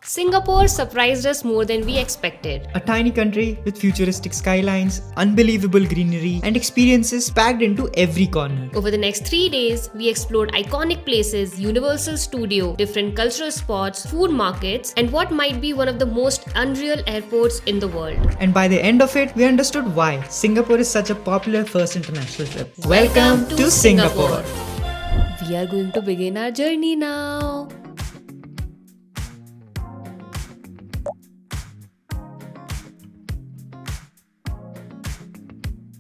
Singapore surprised us more than we expected. A tiny country with futuristic skylines, unbelievable greenery, and experiences packed into every corner. Over the next 3 days, we explored iconic places, Universal Studio, different cultural spots, food markets, and what might be one of the most unreal airports in the world. And by the end of it, we understood why Singapore is such a popular first international trip. Welcome to Singapore. We are going to begin our journey now.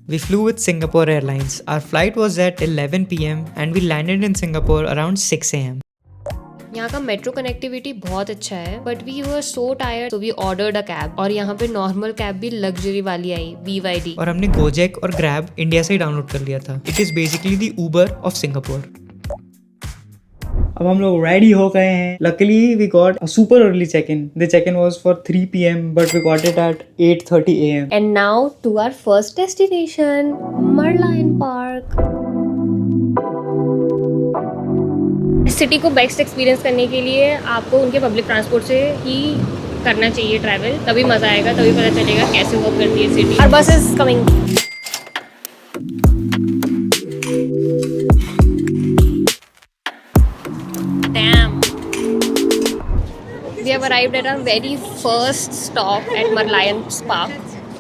We flew with Singapore Airlines. Our flight was at 11 p.m. and we landed in Singapore around 6 a.m. यहाँ का metro connectivity बहुत अच्छा है but we were so tired so we ordered a cab और यहाँ पे normal cab भी luxury वाली आई BYD और हमने Gojek और Grab इंडिया से ही डाउनलोड कर लिया था. It is basically the Uber of Singapore. अब हम लोग रेडी हो गए हैं. Luckily we got a super early check in. The check in was for 3 p.m. But we got it at 8:30 a.m. And now to our first destination Merlion park. City को best experience करने के लिए आपको उनके public transport से ही करना चाहिए travel. तभी मज़ा आएगा, तभी पता चलेगा कैसे वर्क करती है सिटी. और बस is coming. Damn. We have arrived at our very first stop at Merlion Park.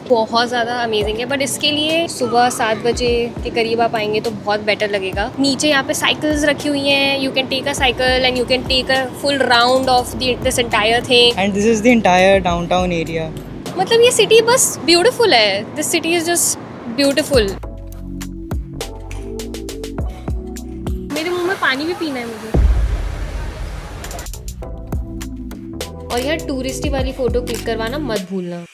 बहुत ज़्यादा अमेजिंग है बट इसके लिए सुबह 7 बजे के करीब आप आएंगे तो बहुत बेटर लगेगा. नीचे यहाँ पे साइकिल्स रखी हुई हैं. You can take a cycle and you can take a full round of this entire thing. And this is the entire downtown area. मतलब ये सिटी बस ब्यूटीफुल है. This city is just beautiful. मेरे मुंह में पानी भी पीना है मुझे. और यहाँ टूरिस्टी वाली फोटो क्लिक करवाना मत भूलना.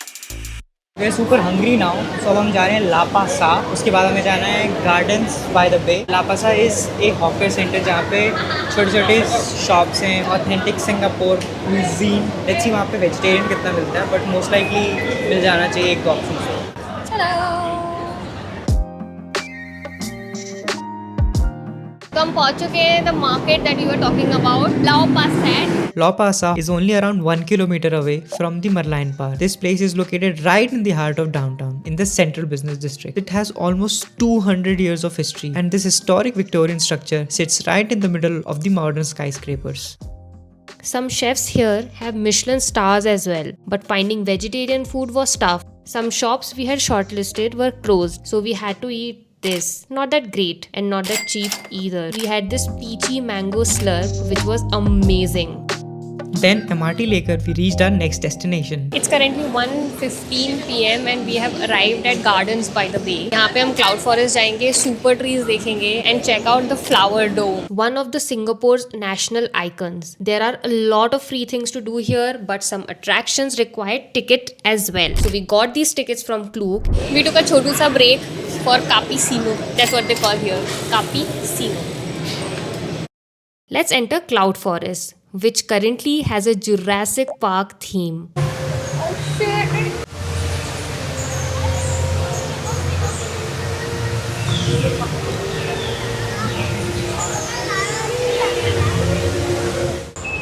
We are super hungry now. So अब हम जा रहे हैं लापासा. उसके बाद हमें जाना है gardens by the bay. Lau Pa Sat is एक हॉकर सेंटर जहाँ पे छोटे छोटे शॉप्स हैं. Authentic Singapore cuisine. Let's see वहाँ पे वेजिटेरियन कितना मिलता है बट मोस्ट लाइकली मिल जाना चाहिए एक ऑप्शन से. तो हम पहुंच चुके हैं the market that you are talking about, Lau Pa Sat. Lau Pa Sat is only around 1 kilometer away from the Merlion Park. This place is located right in the heart of downtown, in the central business district. It has almost 200 years of history, and this historic Victorian structure sits right in the middle of the modern skyscrapers. Some chefs here have Michelin stars as well, but finding vegetarian food was tough. Some shops we had shortlisted were closed, so we had to eat this. Not that great and not that cheap either. We had this peachy mango slurp which was amazing. Then MRT लेकर we reached our next destination. It's currently 1:15 p.m. and we have arrived at Gardens by the Bay. यहाँ पे हम Cloud Forest जाएंगे, super trees देखेंगे and check out the flower dome. One of the Singapore's national icons. There are a lot of free things to do here, but some attractions require ticket as well. So we got these tickets from Klook. We took a छोटू सा break for Cappuccino. That's what they call here, Cappuccino. Let's enter Cloud Forest, which currently has a Jurassic Park theme. Oh shit!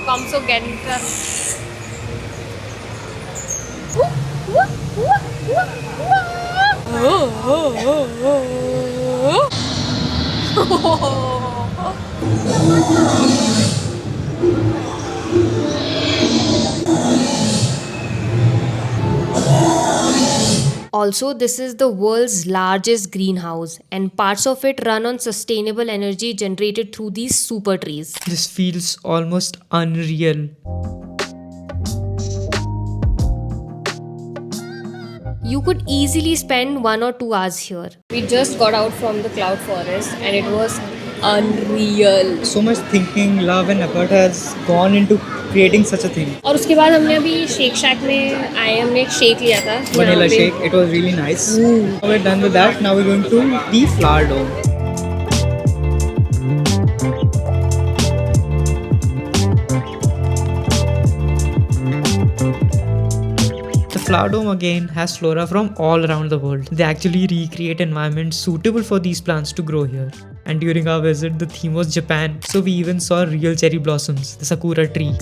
Come so get it. Also, this is the world's largest greenhouse and parts of it run on sustainable energy generated through these super trees. This feels almost unreal. You could easily spend 1 or 2 hours here. We just got out from the Cloud Forest and it was unreal. So much thinking, love and effort has gone into creating such a thing. और उसके बाद हमने अभी shake शैक में आए, हमने एक shake लिया था. Vanilla shake. It was really nice. Now we're done with that. Now we're going to the flower dome. The flower dome again has flora from all around the world. They actually recreate environments suitable for these plants to grow here. And during our visit, the theme was Japan, so we even saw real cherry blossoms, the sakura tree.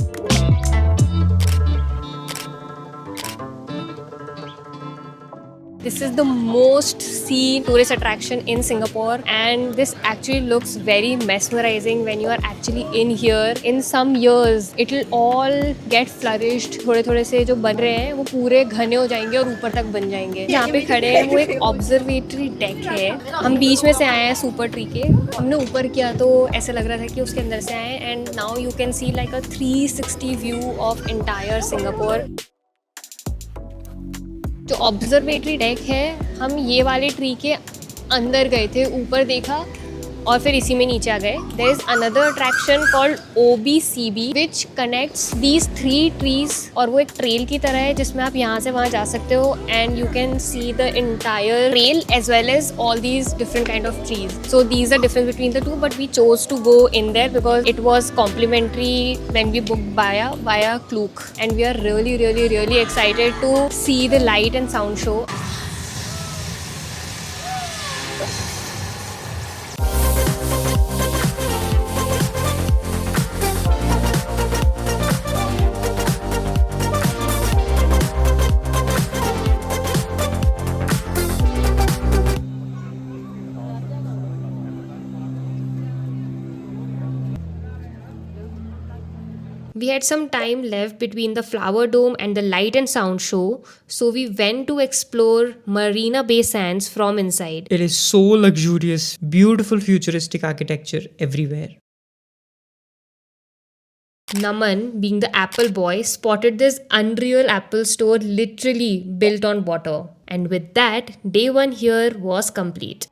This is the most seen tourist attraction in Singapore, and this actually looks very mesmerizing when you are actually in here. In some years, it will all get flourished. थोड़े-थोड़े से जो बन रहे हैं वो पूरे घने हो जाएंगे और ऊपर तक बन जाएंगे. यहाँ पे खड़े हैं वो एक ऑब्जर्वेटरी डेक है. हम बीच में से आए हैं सुपर ट्री के. हमने ऊपर किया तो ऐसे लग रहा था कि उसके अंदर से आए, and now you can C like a 360 view of entire Singapore. जो ऑब्जर्वेटरी डेक है, हम ये वाले ट्री के अंदर गए थे, ऊपर देखा और फिर इसी में नीचे आ गए. There is another attraction called OBCB which connects these 3 trees, और वो एक ट्रेल की तरह है जिसमें आप यहाँ से वहाँ जा सकते हो, and you can see the entire trail as well as all these different kind of trees. So these are difference between the two, but we chose to go in there because it was complimentary when we book via Klook, and we are really excited to see the light and sound show. We had some time left between the Flower Dome and the light and sound show, so we went to explore Marina Bay Sands from inside. It is so luxurious, beautiful futuristic architecture everywhere. Naman, being the Apple boy, spotted this unreal Apple store literally built on water. And with that, day 1 here was complete.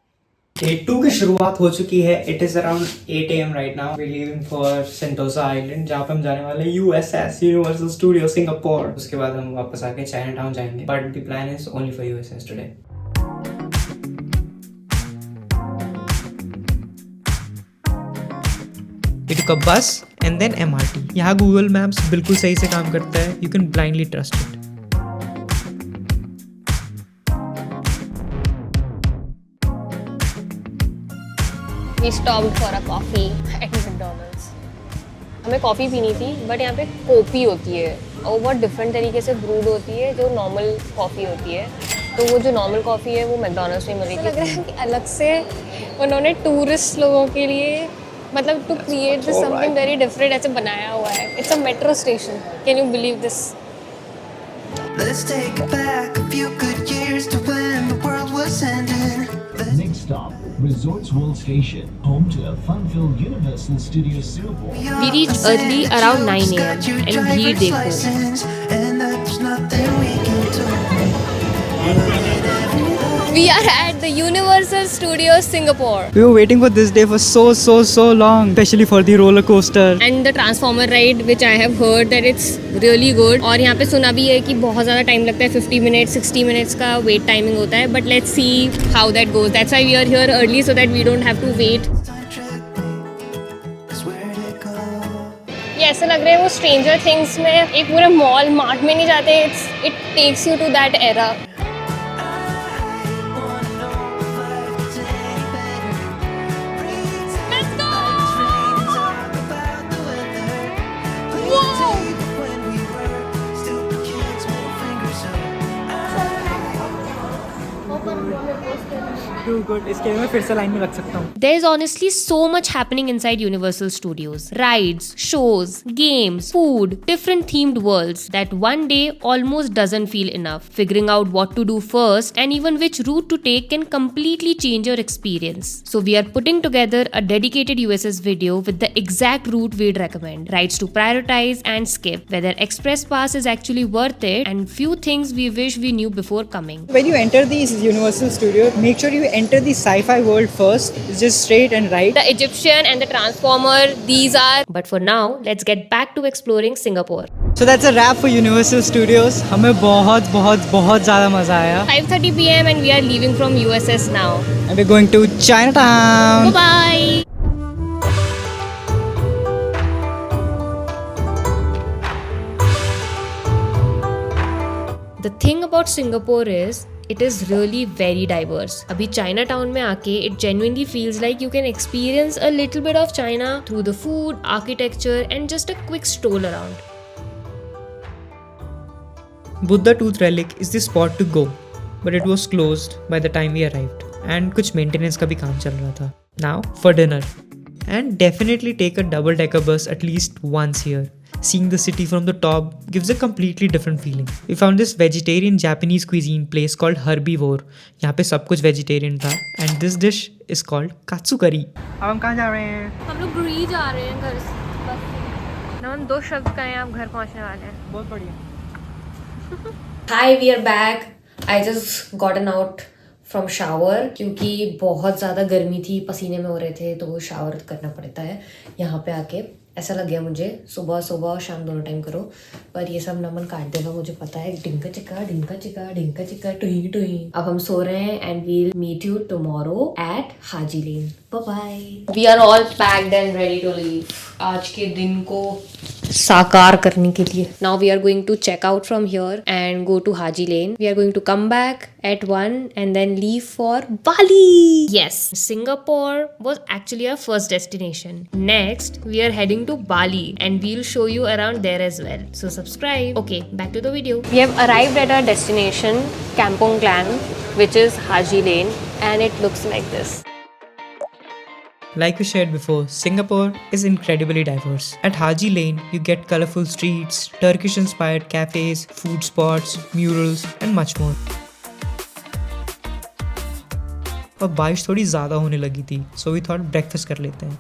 Day 2 की शुरुआत हो चुकी है. It is around 8 AM right now. We're leaving for Sentosa Island, जहाँ पे हम जाने वाले हैं USS, Universal Studios Singapore. उसके बाद हम वापस आके Chinatown जाएंगे. But the plan is only for USS today. We took a bus and then MRT. यहाँ Google Maps बिल्कुल सही से काम करता है. You can blindly trust it. We stopped for a coffee at McDonald's. हमें कॉफ़ी पीनी थी, बट यहाँ पे कॉफ़ी होती है और वो बहुत डिफरेंट तरीके से ब्रूड होती है जो नॉर्मल कॉफ़ी होती है. तो वो जो नॉर्मल कॉफ़ी है वो मैकडॉनल्ड्स में मिली थी. लग रहा है कि अलग से उन्होंने टूरिस्ट लोगों के लिए, मतलब to create this something very different ऐसे बनाया हुआ है. It's a metro station. Can you believe this? Let's take it back a few good years to when the world was ending. Next stop, Resorts World Station, home to a fun-filled Universal Studios Singapore. We reached early around 9 AM and bhir dekho. And there's nothing we can do. We are at the Universal Studios Singapore. We were waiting for this day for so long, especially for the roller coaster. And the Transformer ride, which I have heard that it's really good. और यहाँ पे सुना भी है कि बहुत ज़्यादा time लगता है, 50 minutes, 60 minutes का वेट टाइमिंग होता है. But let's see how that goes. That's why we are here early so that we don't have to wait. ये ऐसे लग रहा है वो Stranger Things में एक पूरे मॉल मार्ट में नहीं जाते. It takes you to that era. Good. इसके लिए मैं फिर से लाइन में लग सकता हूँ. There is honestly so much happening inside Universal Studios. Rides, shows, games, food, different themed worlds that one day almost doesn't feel enough. Figuring out what to do first and even which route to take can completely change your experience. So we are putting together a dedicated USS video with the exact route we'd recommend, rides to prioritize and skip, whether Express Pass is actually worth it, and few things we wish we knew before coming. When you enter these Universal Studios, make sure you enter the sci-fi world first. It's just straight and right. The Egyptian and the Transformer, these are. But for now, let's get back to exploring Singapore. So that's a wrap for Universal Studios. हमें बहुत ज़्यादा मज़ा आया. 5:30 PM and we are leaving from USS now. And we're going to Chinatown. Bye-bye. The thing about Singapore is it is really very diverse. अभी Chinatown में आके it genuinely feels like you can experience a little bit of China through the food, architecture and just a quick stroll around. Buddha Tooth Relic is the spot to go. but it was closed by the time we arrived. And कुछ maintenance का भी काम चल रहा था. Now for dinner. And definitely take a double-decker bus at least once here. Seeing the city from the top gives a completely different feeling. We found this vegetarian Japanese cuisine place called Herbivore. यहाँ पे सब कुछ vegetarian था. And this dish is called katsu curry. अब हम कहाँ जा रहे हैं? हम लोग ग्री जा रहे हैं घर से बस ना, हम 2 शब्द का हैं, आप घर पहुंचने वाले हैं. बहुत बढ़िया. Hi, we are back. I just gotten out from shower क्योंकि बहुत ज़्यादा गर्मी थी, पसीने में हो रहे थे, तो शावर करना पड़ता है. यहाँ पे आके ऐसा लग गया मुझे, सुबह सुबह और शाम दोनों टाइम करो, पर ये सब नमन काट देगा मुझे पता है. डिंका चिका डिंका चिका डिंका चिका टुई टुई. अब हम सो रहे हैं and we'll meet you tomorrow at Haji lane. Bye bye. We are all packed and ready to leave. आज के दिन को साकार करने के लिए. Now we are going to check out from here and go to Haji lane. We are going to come back at 1 and then leave for Bali. Yes, Singapore was actually our first destination. Next, we are heading to Bali and we'll show you around there as well. So subscribe. Okay, back to the video. We have arrived at our destination, Kampong Glam, which is Haji Lane, and it looks like this. Like we shared before, Singapore is incredibly diverse. At Haji Lane, you get colorful streets, Turkish-inspired cafes, food spots, murals, and much more. और बारिश थोड़ी ज़्यादा होने लगी थी, so we thought breakfast कर लेते हैं.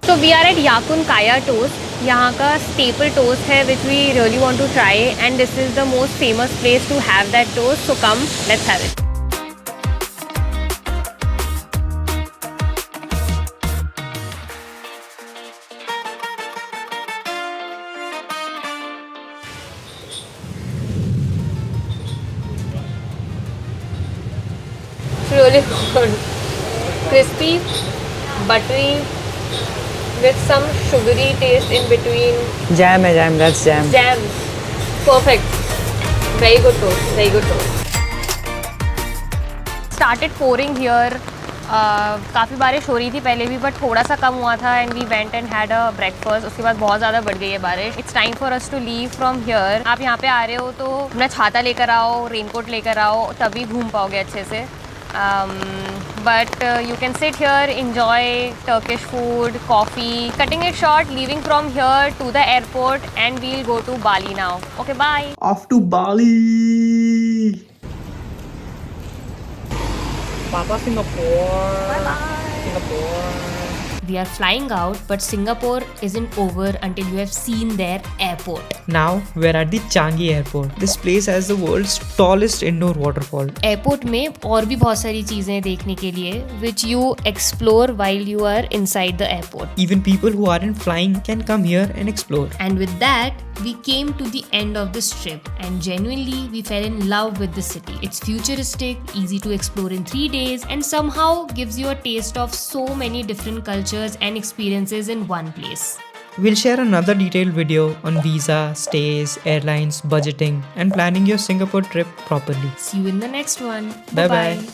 So we are at Yakun Kaya Toast. यहाँ का staple toast है which we really want to try, and this is the most famous place to have that toast. So come, let's have it. Really good, crispy, buttery, with some sugary taste in between. Jam है, jam, that's jam. Jam, perfect. Very good toast, very good toast. Started pouring here. काफ़ी बारिश हो रही थी पहले भी, but थोड़ा सा कम हुआ था and we went and had a breakfast. उसके बाद बहुत ज़्यादा बढ़ गई है बारिश. It's time for us to leave from here. आप यहाँ पे आ रहे हो तो अपना छाता लेकर आओ, रेनकोट लेकर आओ, तभी घूम पाओगे अच्छे से. But you can sit here, enjoy Turkish food, coffee. Cutting it short, leaving from here to the airport, and we'll go to Bali now. Okay, bye. Off to Bali. Papa Singapore. Bye bye. Singapore. We are flying out, but Singapore isn't over until you have seen their airport. Now we're at the Changi Airport. This place has the world's tallest indoor waterfall. Airport में और भी बहुत सारी चीजें देखने के लिए, which you explore while you are inside the airport. Even people who aren't flying can come here and explore. And with that, we came to the end of this trip, and genuinely we fell in love with the city. It's futuristic, easy to explore in 3 days, and somehow gives you a taste of so many different cultures and experiences in one place. We'll share another detailed video on visa, stays, airlines, budgeting, and planning your Singapore trip properly. See you in the next one. Bye bye.